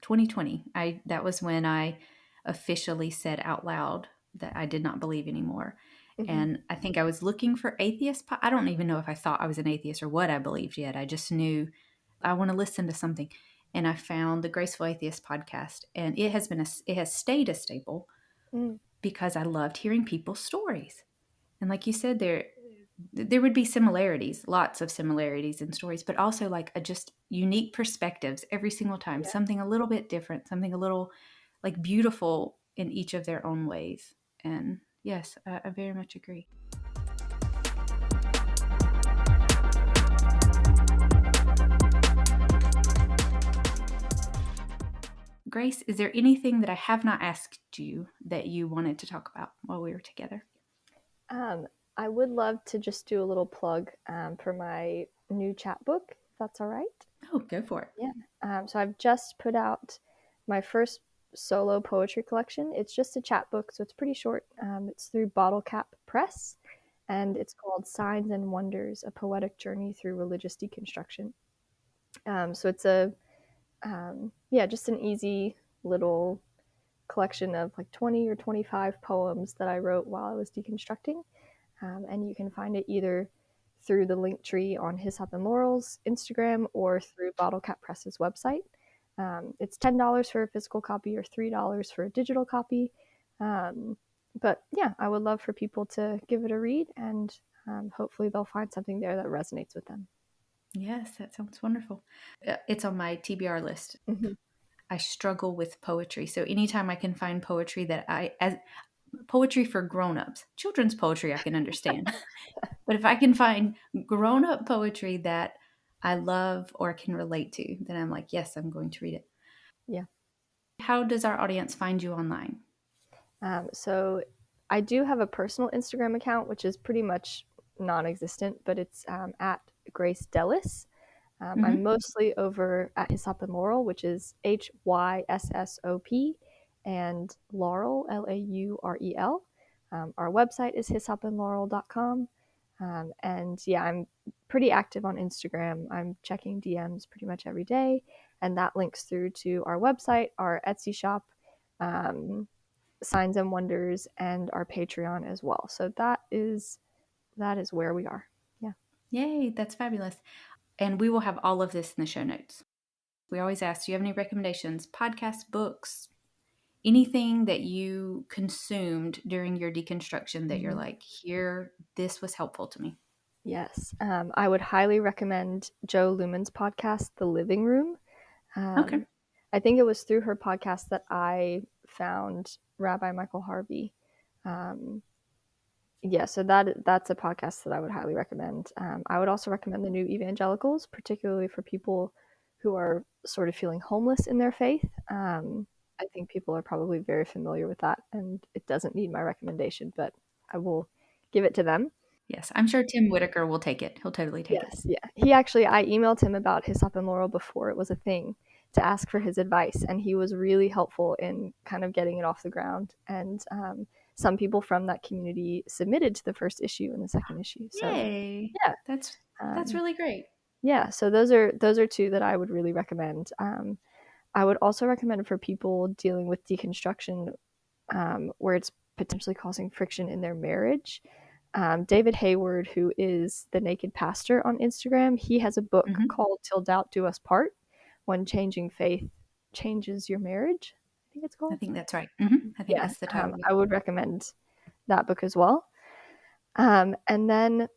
2020. That was when I officially said out loud that I did not believe anymore. Mm-hmm. And I think I was looking for I don't even know if I thought I was an atheist or what I believed yet. I just knew I want to listen to something. And I found the Graceful Atheist podcast, and it has stayed a staple Mm. because I loved hearing people's stories. And like you said, there would be similarities, lots of similarities in stories, but also like just unique perspectives every single time, Yeah. something a little bit different, something a little like beautiful in each of their own ways. And yes, I very much agree. Grace, is there anything that I have not asked you that you wanted to talk about while we were together? Um, I would love to just do a little plug for my new chapbook, if that's all right. Oh, go for it. Yeah. So I've just put out my first solo poetry collection. It's just a chapbook, so it's pretty short. It's through Bottle Cap Press, and it's called Signs and Wonders: A Poetic Journey Through Religious Deconstruction. So it's just an easy little collection of like 20 or 25 poems that I wrote while I was deconstructing. And you can find it either through the link tree on Hyssop and Laurel's Instagram or through Bottle Cap Press's website. It's $10 for a physical copy or $3 for a digital copy. But yeah, I would love for people to give it a read, and hopefully they'll find something there that resonates with them. Yes, that sounds wonderful. It's on my TBR list. Mm-hmm. I struggle with poetry. So anytime I can find poetry as poetry for grown-ups, children's poetry I can understand. But if I can find grown-up poetry that I love or can relate to, then I'm like, yes, I'm going to read it. Yeah. How does our audience find you online? So I do have a personal Instagram account, which is pretty much non-existent, but it's at Grace Dellis. I'm mostly over at Hyssop and Laurel, which is Hyssop, and Laurel, Laurel. Our website is hyssopandlaurel.com. And yeah, I'm pretty active on Instagram. I'm checking DMs pretty much every day, and that links through to our website, our Etsy shop, Signs and Wonders, and our Patreon as well. So that is where we are. Yeah. Yay, that's fabulous. And we will have all of this in the show notes. We always ask, do you have any recommendations, podcasts, books, anything that you consumed during your deconstruction that you're like, here, this was helpful to me? Yes. I would highly recommend Joe Lumen's podcast, The Living Room. Okay. I think it was through her podcast that I found Rabbi Michael Harvey. Yeah, so that's a podcast that I would highly recommend. I would also recommend the New Evangelicals, particularly for people who are sort of feeling homeless in their faith. I think people are probably very familiar with that, and it doesn't need my recommendation, but I will give it to them. Yes, I'm sure Tim Whitaker will take it. He'll totally take it. Yes, yeah. I emailed him about Hyssop and Laurel before it was a thing to ask for his advice, and he was really helpful in kind of getting it off the ground. And some people from that community submitted to the first issue and the second issue. So Yay! yeah, That's really great. yeah. So those are two that I would really recommend. I would also recommend for people dealing with deconstruction, where it's potentially causing friction in their marriage. David Hayward, who is the Naked Pastor on Instagram, he has a book called Till Doubt Do Us Part, When Changing Faith Changes Your Marriage, I think it's called. I think that's right. I think that's the title. I would recommend that book as well. And then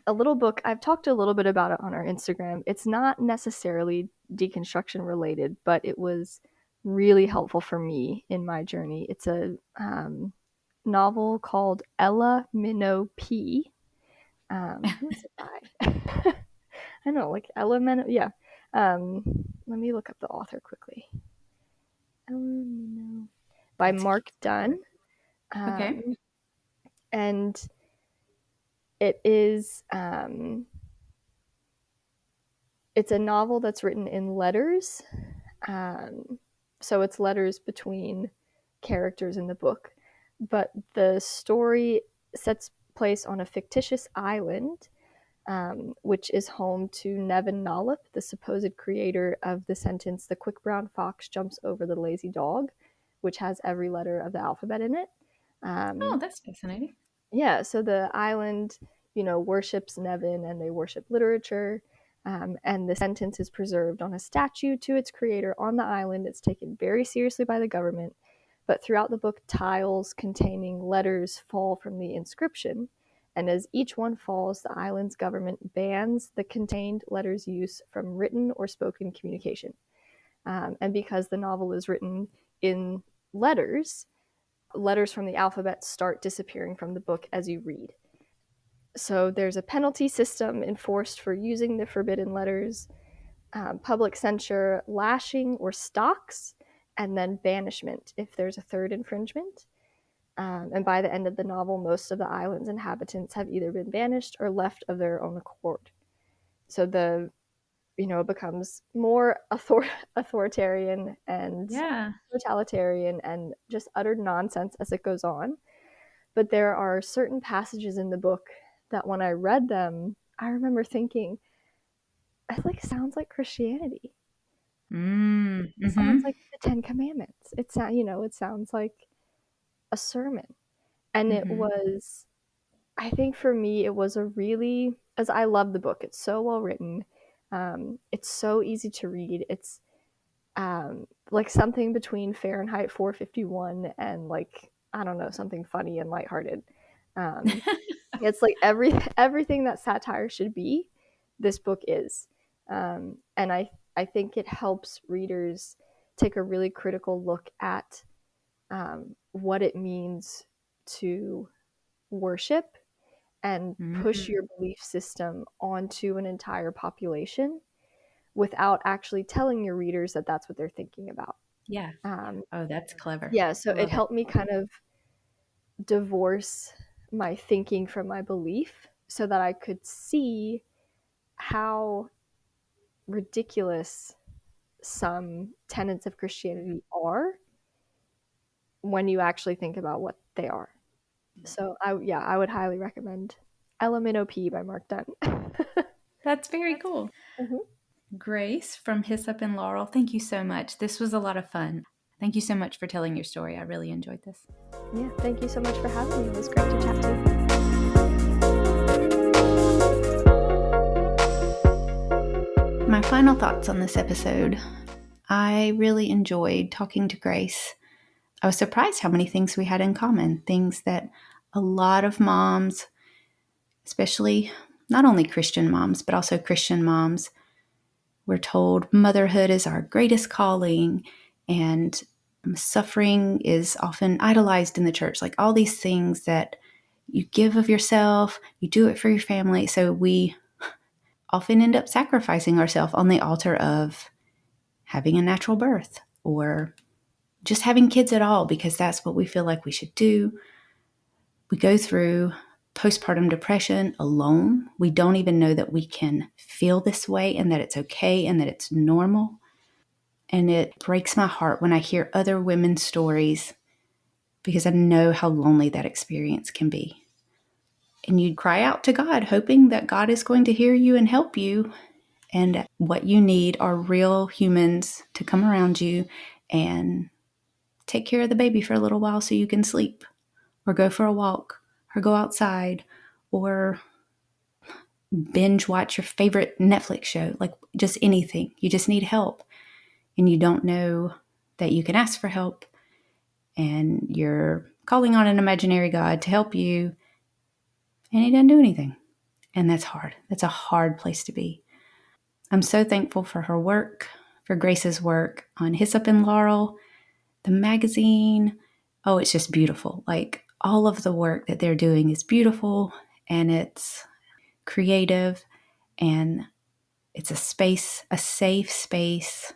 a little book, I've talked a little bit about it on our Instagram. It's not necessarily deconstruction related, but it was really helpful for me in my journey. It's a novel called Ella Minnow P. Who is it by? I know, like Ella Minnow. Yeah. Let me look up the author quickly. Ella Minnow by Mark Dunn. Okay. And it is it's a novel that's written in letters. So it's letters between characters in the book, but the story sets place on a fictitious island, which is home to Nevin Nollip, the supposed creator of the sentence, "The quick brown fox jumps over the lazy dog," which has every letter of the alphabet in it. Oh, that's fascinating. Yeah, so the island, worships Nevin, and they worship literature. And the sentence is preserved on a statue to its creator on the island. It's taken very seriously by the government. But throughout the book, tiles containing letters fall from the inscription. And as each one falls, the island's government bans the contained letters' use from written or spoken communication. And because the novel is written in letters from the alphabet start disappearing from the book as you read. So there's a penalty system enforced for using the forbidden letters, public censure, lashing or stocks, and then banishment if there's a third infringement. And by the end of the novel, most of the island's inhabitants have either been banished or left of their own accord. So it becomes more authoritarian and totalitarian and just utter nonsense as it goes on. But there are certain passages in the book that when I read them, I remember thinking, it sounds like Christianity. It sounds like the Ten Commandments. It sounds like a sermon. And it was, I think for me, it was as I love the book. It's so well written. It's so easy to read. It's like something between Fahrenheit 451 and I don't know, something funny and lighthearted. It's like everything that satire should be, this book is. And I think it helps readers take a really critical look at what it means to worship and push your belief system onto an entire population without actually telling your readers that that's what they're thinking about. Yeah. Oh, that's clever. Yeah, so it helped me kind of divorce my thinking from my belief so that I could see how ridiculous some tenets of Christianity are when you actually think about what they are. So I would highly recommend LMNOP by Mark Dunn. That's very cool. Mhm. Grace from Hyssop and Laurel, thank you so much. This was a lot of fun. Thank you so much for telling your story. I really enjoyed this. Yeah, thank you so much for having me. It was great to chat to you. My final thoughts on this episode. I really enjoyed talking to Grace. I was surprised how many things we had in common, things that a lot of moms, especially not only Christian moms, but also Christian moms, we're told motherhood is our greatest calling and suffering is often idolized in the church. Like all these things that you give of yourself, you do it for your family. So we often end up sacrificing ourselves on the altar of having a natural birth or just having kids at all because that's what we feel like we should do. We go through postpartum depression alone. We don't even know that we can feel this way and that it's okay and that it's normal. And it breaks my heart when I hear other women's stories because I know how lonely that experience can be. And you cry out to God, hoping that God is going to hear you and help you. And what you need are real humans to come around you and take care of the baby for a little while so you can sleep or go for a walk or go outside or binge watch your favorite Netflix show, like just anything. You just need help and you don't know that you can ask for help and you're calling on an imaginary God to help you and he doesn't do anything. And that's hard. That's a hard place to be. I'm so thankful for her work, for Grace's work on Hyssop and Laurel, the magazine. Oh, it's just beautiful. Like all of the work that they're doing is beautiful and it's creative and it's a space, a safe space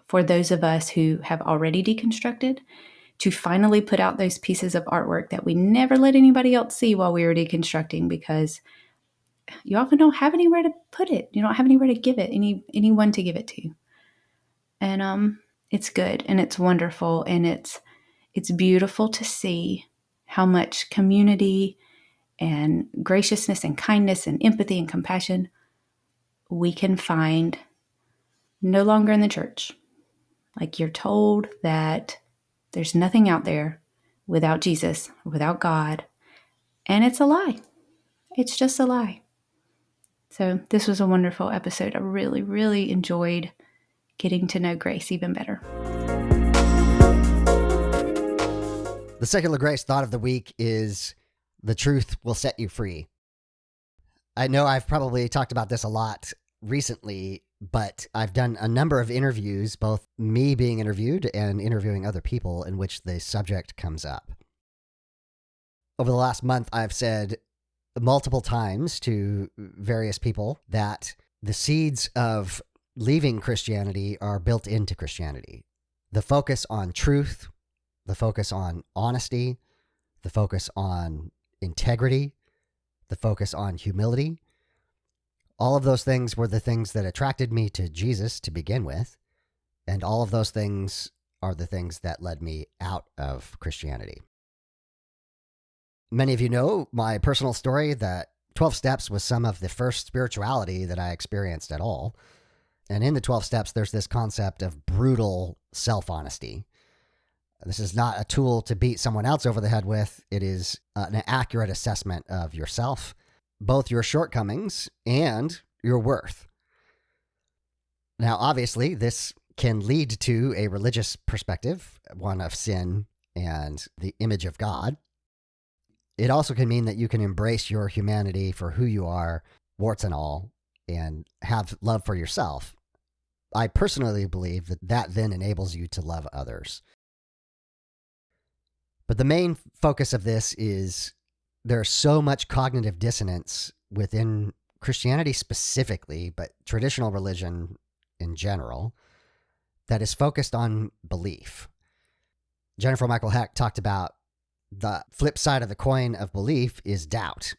for those of us who have already deconstructed to finally put out those pieces of artwork that we never let anybody else see while we were deconstructing because you often don't have anywhere to put it. You don't have anywhere to give it, anyone to give it to. And it's good and it's wonderful and it's beautiful to see how much community and graciousness and kindness and empathy and compassion we can find no longer in the church. Like you're told that there's nothing out there without Jesus, without God, and it's a lie. It's just a lie. So this was a wonderful episode. I really, really enjoyed getting to know Grace even better. The secular grace thought of the week is the truth will set you free. I know I've probably talked about this a lot recently, but I've done a number of interviews, both me being interviewed and interviewing other people in which the subject comes up. Over the last month, I've said multiple times to various people that the seeds of leaving Christianity are built into Christianity. The focus on truth, the focus on honesty, the focus on integrity, the focus on humility. All of those things were the things that attracted me to Jesus to begin with. And all of those things are the things that led me out of Christianity. Many of you know my personal story that 12 steps was some of the first spirituality that I experienced at all. And in the 12 steps, there's this concept of brutal self-honesty. This is not a tool to beat someone else over the head with. It is an accurate assessment of yourself, both your shortcomings and your worth. Now, obviously, this can lead to a religious perspective, one of sin and the image of God. It also can mean that you can embrace your humanity for who you are, warts and all, and have love for yourself. I personally believe that that then enables you to love others. But the main focus of this is there's so much cognitive dissonance within Christianity specifically, but traditional religion in general, that is focused on belief. Jennifer Michael Heck talked about the flip side of the coin of belief is doubt.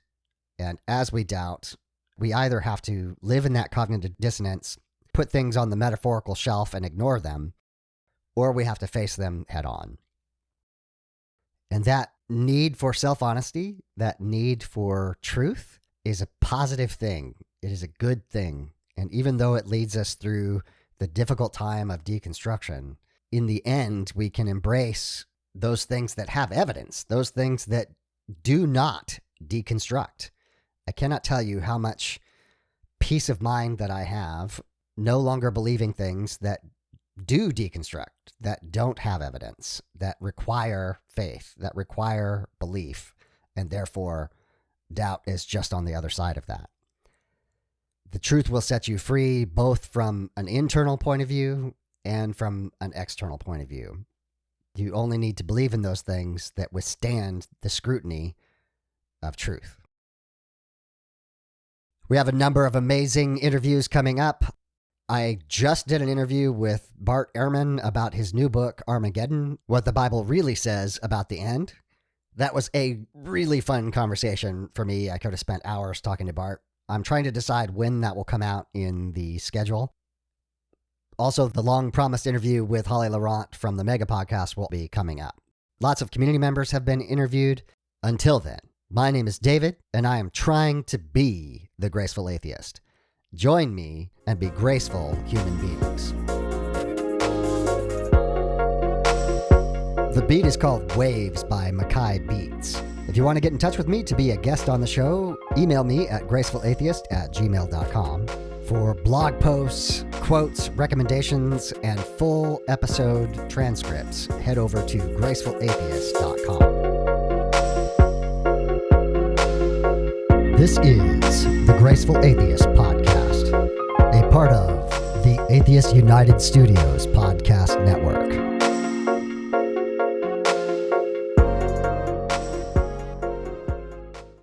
And as we doubt, we either have to live in that cognitive dissonance put things on the metaphorical shelf and ignore them, or we have to face them head on. And that need for self-honesty, that need for truth is a positive thing. It is a good thing. And even though it leads us through the difficult time of deconstruction, in the end, we can embrace those things that have evidence, those things that do not deconstruct. I cannot tell you how much peace of mind that I have no longer believing things that do deconstruct, that don't have evidence, that require faith, that require belief, and therefore doubt is just on the other side of that. The truth will set you free, both from an internal point of view and from an external point of view. You only need to believe in those things that withstand the scrutiny of truth. We have a number of amazing interviews coming up. I just did an interview with Bart Ehrman about his new book, Armageddon, What the Bible Really Says About the End. That was a really fun conversation for me. I could have spent hours talking to Bart. I'm trying to decide when that will come out in the schedule. Also, the long-promised interview with Holly Laurent from the Mega Podcast will be coming up. Lots of community members have been interviewed. Until then, my name is David, and I am trying to be the graceful atheist. Join me and be graceful human beings. The beat is called Waves by Mackay Beats. If you want to get in touch with me to be a guest on the show, email me at gracefulatheist@gmail.com. For blog posts, quotes, recommendations, and full episode transcripts, head over to gracefulatheist.com. This is the Graceful Atheist Podcast, a part of the Atheist United Studios podcast network.